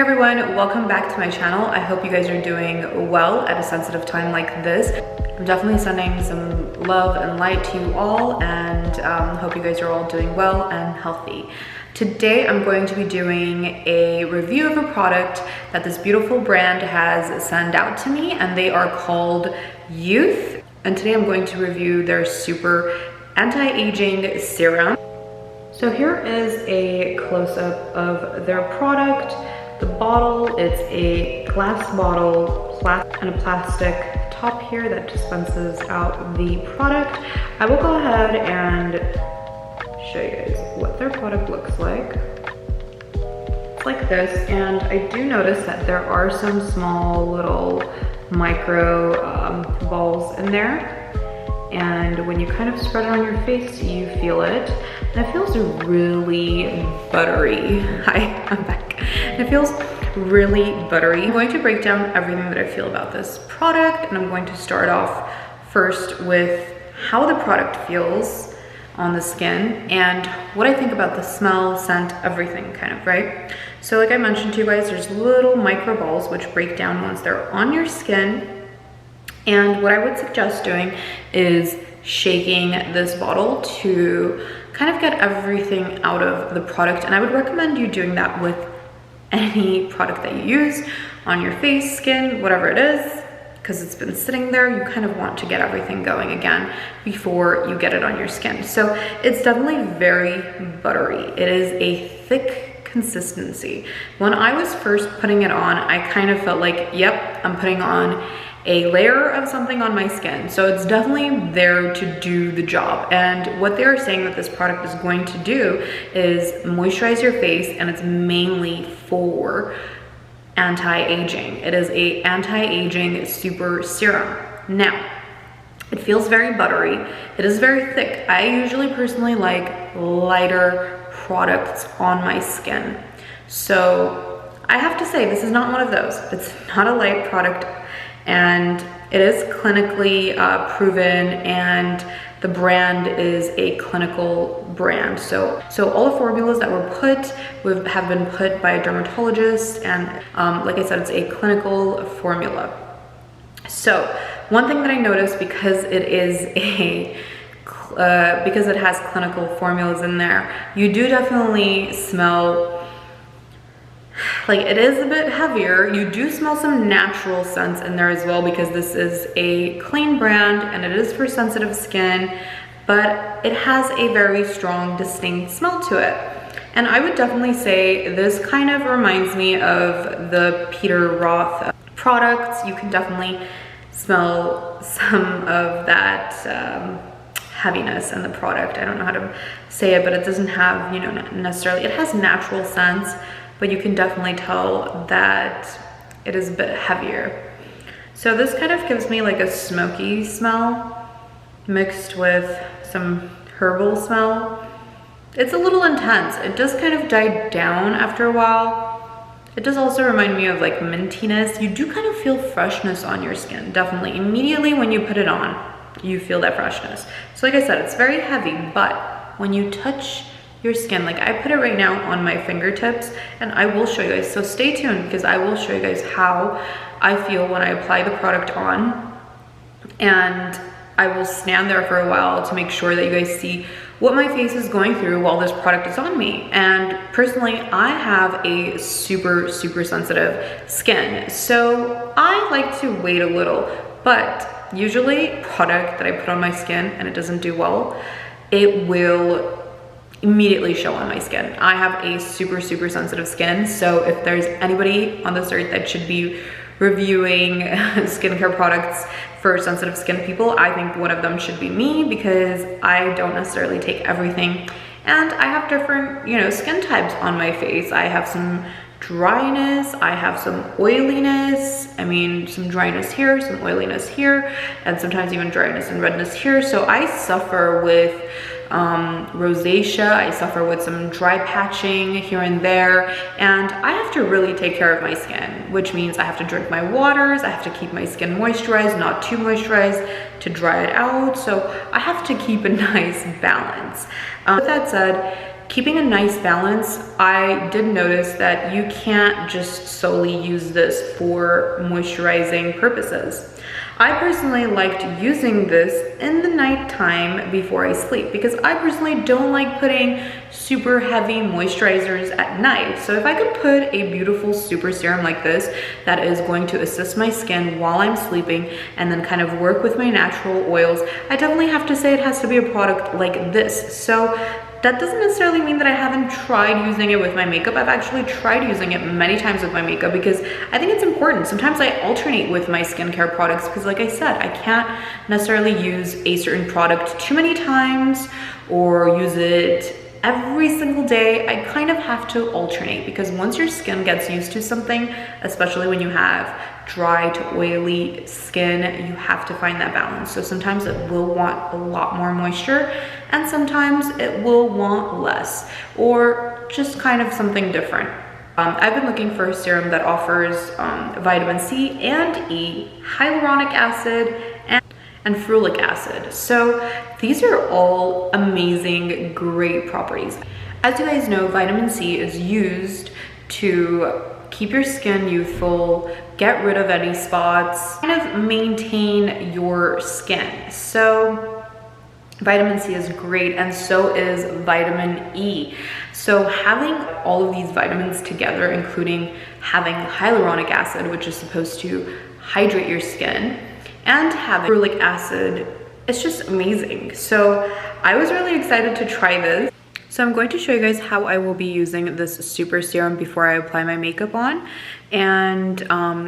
Hey everyone, welcome back to my channel. I hope you guys are doing well at a sensitive time like this. I'm definitely sending some love and light to you all, and hope you guys are all doing well and healthy. Today I'm going to be doing a review of a product that this beautiful brand has sent out to me, and they are called Yeouth. And today I'm going to review their super anti-aging serum. So here is a close-up of their product. The bottle, it's a glass bottle and a plastic top here that dispenses out the product. I will go ahead and show you guys what their product looks like. It's like this, and I do notice that there are some small little micro balls in there. And when you kind of spread it on your face, you feel it. And it feels really buttery. Hi, I'm back. It feels really buttery. I'm going to break down everything that I feel about this product, and I'm going to start off first with how the product feels on the skin and what I think about the smell, scent, everything kind of, right? So like I mentioned to you guys, there's little micro balls which break down once they're on your skin. And what I would suggest doing is shaking this bottle to kind of get everything out of the product. And I would recommend you doing that with any product that you use on your face, skin, whatever it is, because it's been sitting there. You kind of want to get everything going again before you get it on your skin. So it's definitely very buttery. It is a thick consistency. When I was first putting it on, I kind of felt like, yep, I'm putting on a layer of something on my skin. So it's definitely there to do the job. And what they're saying that this product is going to do is moisturize your face, and it's mainly for anti-aging. It is a anti-aging super serum. Now, it feels very buttery. It is very thick. I usually personally like lighter products on my skin. So I have to say, this is not one of those. It's not a light product. And it is clinically proven, and the brand is a clinical brand. So all the formulas that were put have been put by a dermatologist, and like I said, it's a clinical formula. So one thing that I noticed, because it is because it has clinical formulas in there, you do definitely smell like it is a bit heavier. You do smell some natural scents in there as well, because this is a clean brand and it is for sensitive skin, but it has a very strong, distinct smell to it. And I would definitely say this kind of reminds me of the Peter Roth products. You can definitely smell some of that heaviness in the product. I don't know how to say it, but it doesn't have, you know, necessarily, it has natural scents, but you can definitely tell that it is a bit heavier. So this kind of gives me like a smoky smell mixed with some herbal smell. It's a little intense. It does kind of die down after a while. It does also remind me of like mintiness. You do kind of feel freshness on your skin, definitely. Immediately when you put it on, you feel that freshness. So like I said, it's very heavy, but when you touch your skin, like I put it right now on my fingertips, and I will show you guys. So stay tuned, because I will show you guys how I feel when I apply the product on, and I will stand there for a while to make sure that you guys see what my face is going through while this product is on me. And personally, I have a super sensitive skin, so I like to wait a little. But usually product that I put on my skin and it doesn't do well, it will immediately show on my skin. I have a super sensitive skin, so if there's anybody on this earth that should be reviewing skincare products for sensitive skin people, I think one of them should be me, because I don't necessarily take everything, and I have different, you know, skin types on my face. I have some dryness, I have some oiliness, I mean some dryness here, some oiliness here, and sometimes even dryness and redness here. So I suffer with rosacea, I suffer with some dry patching here and there, and I have to really take care of my skin, which means I have to drink my waters, I have to keep my skin moisturized, not too moisturized to dry it out. So I have to keep a nice balance. With that said, keeping a nice balance, I did notice that you can't just solely use this for moisturizing purposes. I personally liked using this in the nighttime before I sleep because I personally don't like putting super heavy moisturizers at night. So if I could put a beautiful super serum like this that is going to assist my skin while I'm sleeping and then kind of work with my natural oils, I definitely have to say it has to be a product like this. So that doesn't necessarily mean that I haven't tried using it with my makeup. I've actually tried using it many times with my makeup because I think it's important. Sometimes I alternate with my skincare products because, like I said, I can't necessarily use a certain product too many times or use it every single day. I kind of have to alternate because once your skin gets used to something, especially when you have dry to oily skin, you have to find that balance. So sometimes it will want a lot more moisture and sometimes it will want less, or just kind of something different. I've been looking for a serum that offers vitamin C and E, hyaluronic acid, and ferulic acid. So these are all amazing, great properties. As you guys know, vitamin C is used to keep your skin youthful, get rid of any spots, kind of maintain your skin. So vitamin C is great, and so is vitamin E. So having all of these vitamins together, including having hyaluronic acid, which is supposed to hydrate your skin, and having ferulic acid, it's just amazing. So I was really excited to try this. So I'm going to show you guys how I will be using this super serum before I apply my makeup on. And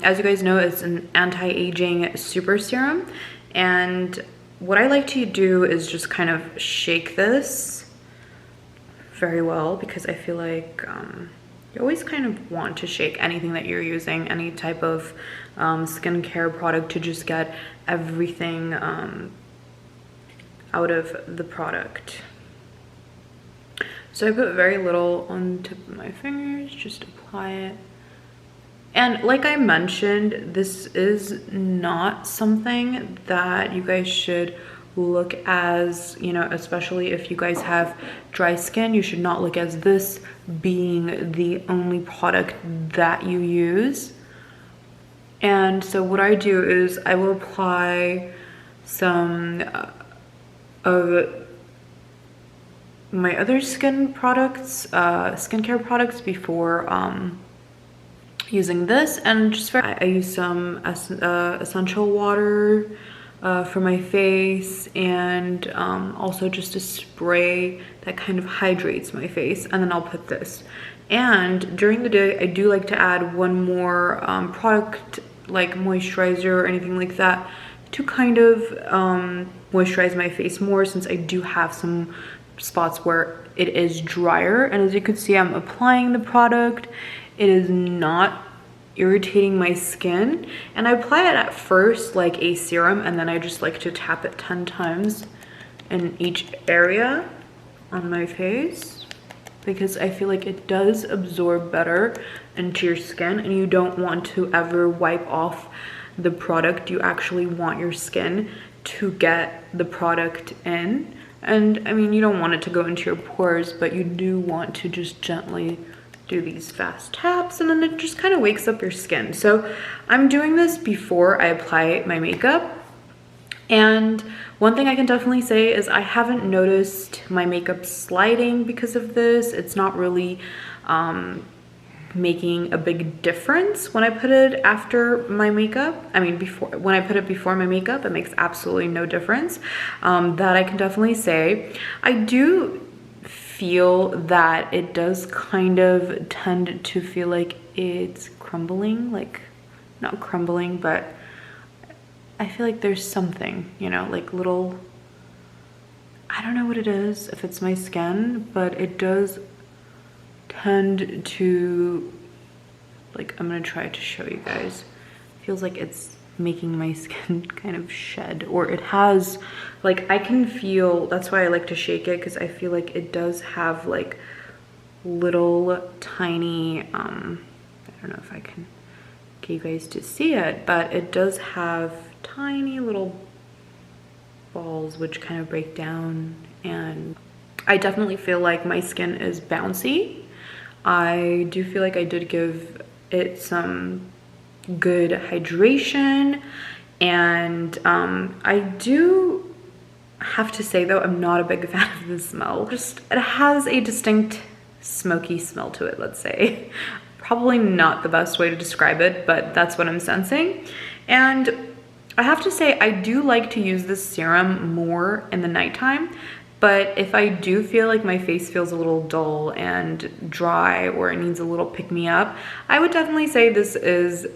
as you guys know, it's an anti-aging super serum. And what I like to do is just kind of shake this very well because I feel like you always kind of want to shake anything that you're using, any type of skincare product, to just get everything out of the product. So I put very little on the tip of my fingers, just apply it. And like I mentioned, this is not something that you guys should look as, you know, especially if you guys have dry skin, you should not look as this being the only product that you use. And so what I do is I will apply some of my other skincare products before using this, and just I use some essential water for my face, and also just a spray that kind of hydrates my face, and then I'll put this. And during the day I do like to add one more product like moisturizer or anything like that to kind of moisturize my face more, since I do have some spots where it is drier. And as you can see, I'm applying the product. It is not irritating my skin, and I apply it at first like a serum, and then I just like to tap it 10 times in each area on my face because I feel like it does absorb better into your skin, and you don't want to ever wipe off the product. You actually want your skin to get the product in. And I mean, you don't want it to go into your pores, but you do want to just gently do these fast taps, and then it just kind of wakes up your skin. So I'm doing this before I apply my makeup. And one thing I can definitely say is I haven't noticed my makeup sliding because of this. It's not really making a big difference when I put it after my makeup. I mean, when I put it before my makeup, it makes absolutely no difference. That I can definitely say. I do feel that it does kind of tend to feel like it's crumbling, like not crumbling, but I feel like there's something, you know, like little, I don't know what it is, if it's my skin, but it does tend to, like, I'm gonna try to show you guys. It feels like it's making my skin kind of shed, or it has, like, I can feel, that's why I like to shake it, because I feel like it does have like little tiny, I don't know if I can get you guys to see it, but it does have tiny little balls which kind of break down, and I definitely feel like my skin is bouncy. I do feel like I did give it some good hydration, and I do have to say though, I'm not a big fan of the smell. Just, it has a distinct smoky smell to it, let's say. Probably not the best way to describe it, but that's what I'm sensing. And I have to say, I do like to use this serum more in the nighttime, but if I do feel like my face feels a little dull and dry, or it needs a little pick-me-up, I would definitely say this is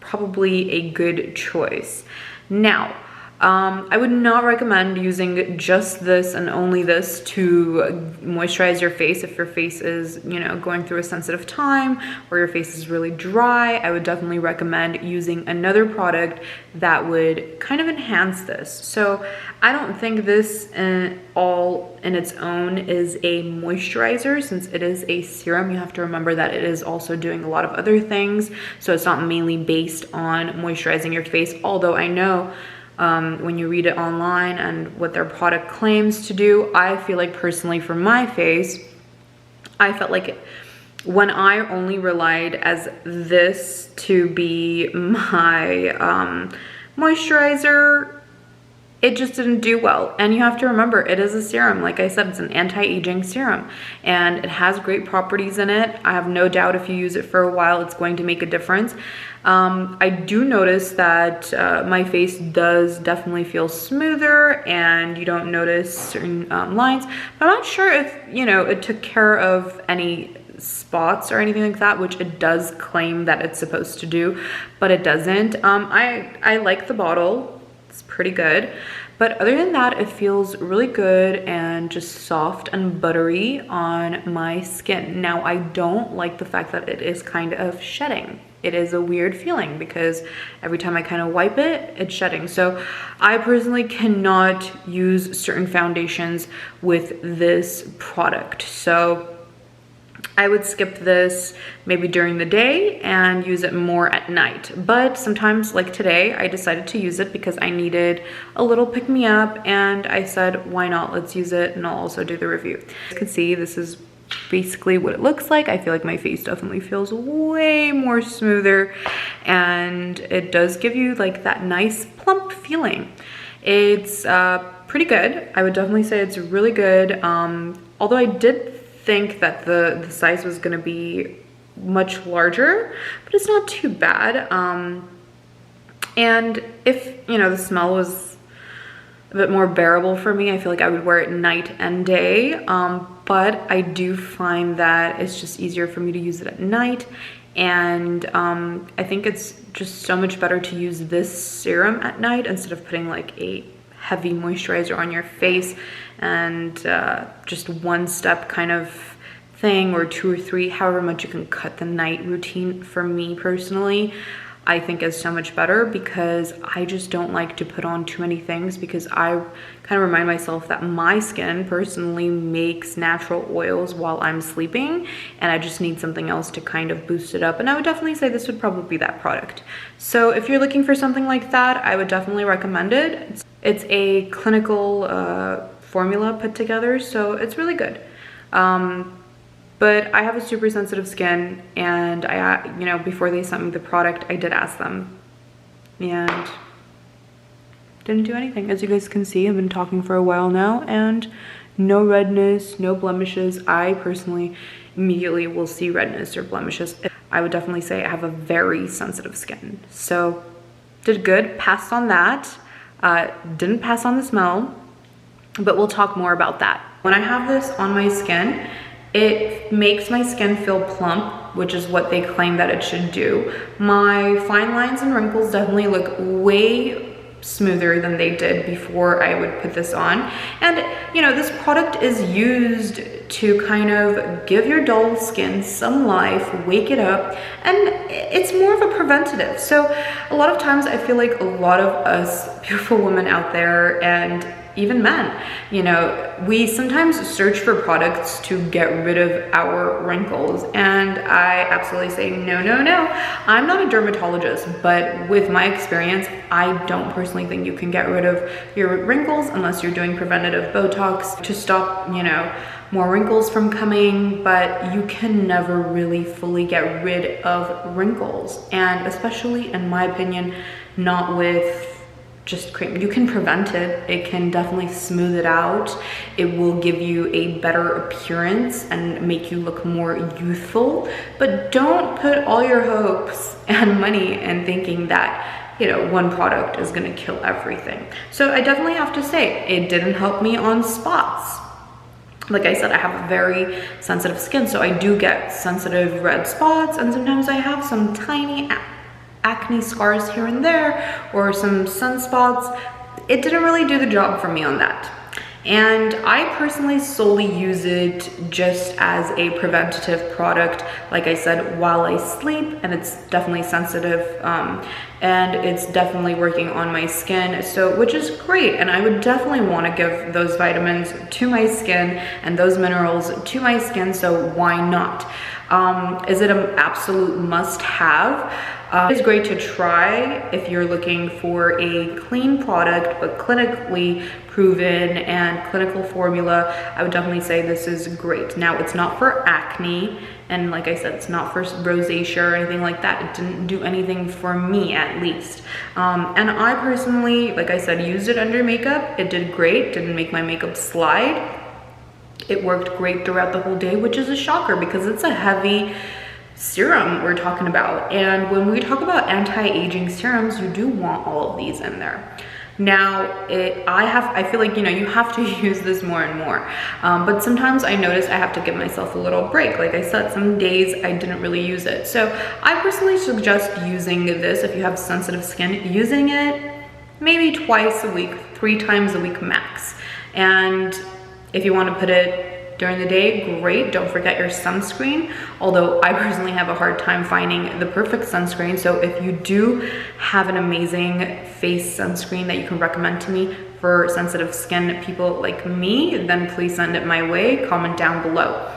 probably a good choice. Now, I would not recommend using just this and only this to moisturize your face if your face is, you know, going through a sensitive time or your face is really dry. I would definitely recommend using another product that would kind of enhance this. So I don't think this all in its own is a moisturizer. Since it is a serum, you have to remember that it is also doing a lot of other things. So it's not mainly based on moisturizing your face, although I know when you read it online and what their product claims to do, I feel like personally for my face, I felt like when I only relied as this to be my moisturizer, it just didn't do well. And you have to remember, it is a serum. Like I said, it's an anti-aging serum and it has great properties in it. I have no doubt if you use it for a while, it's going to make a difference. I do notice that my face does definitely feel smoother and you don't notice certain lines. But I'm not sure if, you know, it took care of any spots or anything like that, which it does claim that it's supposed to do, but it doesn't. I like the bottle. It's pretty good, but other than that, it feels really good and just soft and buttery on my skin. Now, I don't like the fact that it is kind of shedding. It is a weird feeling because every time I kind of wipe it, it's shedding. So I personally cannot use certain foundations with this product. So I would skip this maybe during the day and use it more at night. But sometimes, like today, I decided to use it because I needed a little pick-me-up and I said, why not? Let's use it and I'll also do the review. As you can see, this is basically what it looks like. I feel like my face definitely feels way more smoother and it does give you like that nice plump feeling. It's pretty good. I would definitely say it's really good. Although I did think that the size was going to be much larger, but it's not too bad. And if, you know, the smell was a bit more bearable for me, I feel like I would wear it night and day. But I do find that it's just easier for me to use it at night. And I think it's just so much better to use this serum at night instead of putting like a heavy moisturizer on your face and just one step kind of thing, or 2 or 3, however much you can cut the night routine. For me personally, I think is so much better because I just don't like to put on too many things, because I kind of remind myself that my skin personally makes natural oils while I'm sleeping, and I just need something else to kind of boost it up. And I would definitely say this would probably be that product. So if you're looking for something like that, I would definitely recommend it. It's a clinical formula put together, so it's really good. But I have a super sensitive skin, and you know, before they sent me the product, I did ask them and didn't do anything. As you guys can see, I've been talking for a while now and no redness, no blemishes. I personally immediately will see redness or blemishes. I would definitely say I have a very sensitive skin. So did good, passed on that. Didn't pass on the smell, but we'll talk more about that. When I have this on my skin, it makes my skin feel plump, which is what they claim that it should do. My fine lines and wrinkles definitely look way smoother than they did before I would put this on. And you know, this product is used to kind of give your dull skin some life, wake it up, and it's more of a preventative. So a lot of times I feel like a lot of us beautiful women out there, and even men. You know, we sometimes search for products to get rid of our wrinkles, and I absolutely say no, no, no. I'm not a dermatologist, but with my experience, I don't personally think you can get rid of your wrinkles unless you're doing preventative Botox to stop, you know, more wrinkles from coming, but you can never really fully get rid of wrinkles. And especially in my opinion, not with just cream. You can prevent it. It can definitely smooth it out. It will give you a better appearance and make you look more youthful, but don't put all your hopes and money in thinking that, you know, one product is gonna kill everything. So I definitely have to say, it didn't help me on spots. Like I said, I have a very sensitive skin, so I do get sensitive red spots, and sometimes I have some tiny acne scars here and there, or some sunspots. It didn't really do the job for me on that. And I personally solely use it just as a preventative product, like I said, while I sleep, and it's definitely sensitive, and it's definitely working on my skin, so which is great. And I would definitely want to give those vitamins to my skin and those minerals to my skin, so why not? Is it an absolute must-have? It's great to try if you're looking for a clean product, but clinically proven and clinical formula. I would definitely say this is great. Now, it's not for acne, and like I said, it's not for rosacea or anything like that. It didn't do anything for me, at least. And I personally, like I said, used it under makeup. It did great, didn't make my makeup slide. It worked great throughout the whole day, which is a shocker because it's a heavy serum we're talking about. And when we talk about anti-aging serums, you do want all of these in there. Now, I feel like, you know, you have to use this more and more. But sometimes I notice I have to give myself a little break. Like I said, some days I didn't really use it. So I personally suggest using this if you have sensitive skin, using it maybe twice a week, 3 times a week max. And if you want to put it during the day, great. Don't forget your sunscreen, although I personally have a hard time finding the perfect sunscreen. So if you do have an amazing face sunscreen that you can recommend to me for sensitive skin people like me, then please send it my way. Comment down below.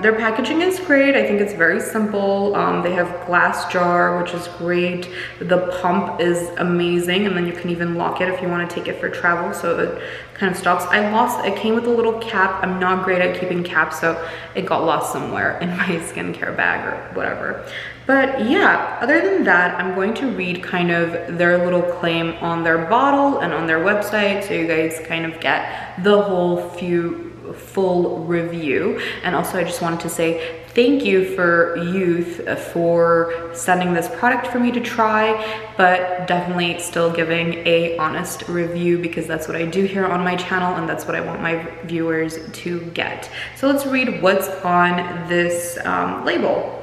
Their packaging is great. I think it's very simple. They have glass jar, which is great. The pump is amazing, and then you can even lock it if you want to take it for travel, so it kind of stops. It came with a little cap. I'm not great at keeping caps, so it got lost somewhere in my skincare bag or whatever. But yeah, other than that, I'm going to read kind of their little claim on their bottle and on their website, so you guys kind of get the whole full review. And also I just wanted to say thank you for Yeouth for sending this product for me to try, but definitely still giving a honest review because that's what I do here on my channel and that's what I want my viewers to get. So let's read what's on this label.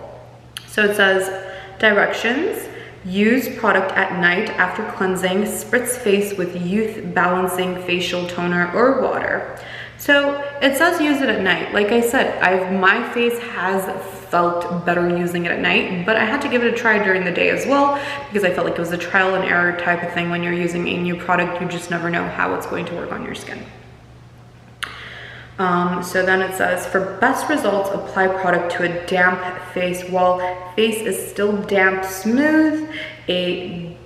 So it says, directions: use product at night after cleansing, spritz face with Yeouth balancing facial toner or water. So it says use it at night. Like I said, my face has felt better using it at night, but I had to give it a try during the day as well because I felt like it was a trial and error type of thing. When you're using a new product, you just never know how it's going to work on your skin. So then it says, for best results, apply product to a damp face. While face is still damp, smooth a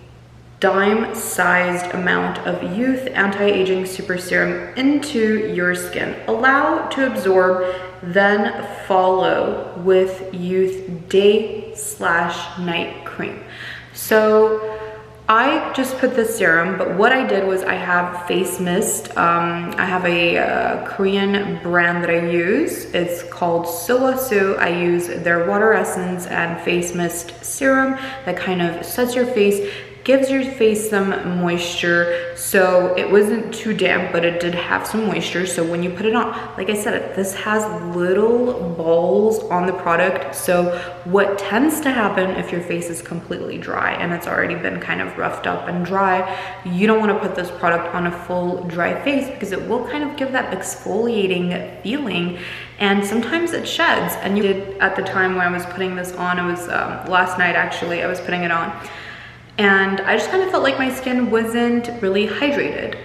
dime-sized amount of Yeouth anti-aging super serum into your skin. Allow to absorb, then follow with Yeouth day/night cream. So I just put this serum, but what I did was I have face mist. I have a Korean brand that I use. It's called Serum. I use their water essence and face mist serum that kind of sets your face, gives your face some moisture. So it wasn't too damp, but it did have some moisture. So when you put it on, like I said, this has little balls on the product. So what tends to happen if your face is completely dry and it's already been kind of roughed up and dry, you don't want to put this product on a full dry face because it will kind of give that exfoliating feeling. And sometimes it sheds. And you did at the time when I was putting this on, it was last night actually, I was putting it on. And I just kind of felt like my skin wasn't really hydrated.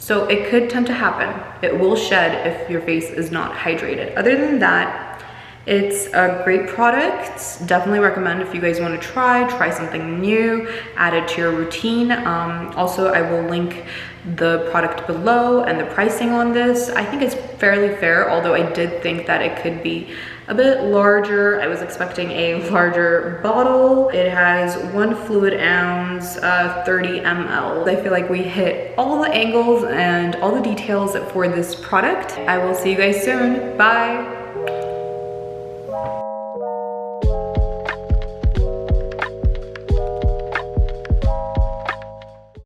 So it could tend to happen. It will shed if your face is not hydrated. Other than that, it's a great product. Definitely recommend if you guys want to try something new, add it to your routine. Also, I will link the product below and the pricing on this. I think it's fairly fair, although I did think that it could be a bit larger. I was expecting a larger bottle. It has 1 fluid ounce, 30 ml. I feel like we hit all the angles and all the details for this product. I will see you guys soon. Bye.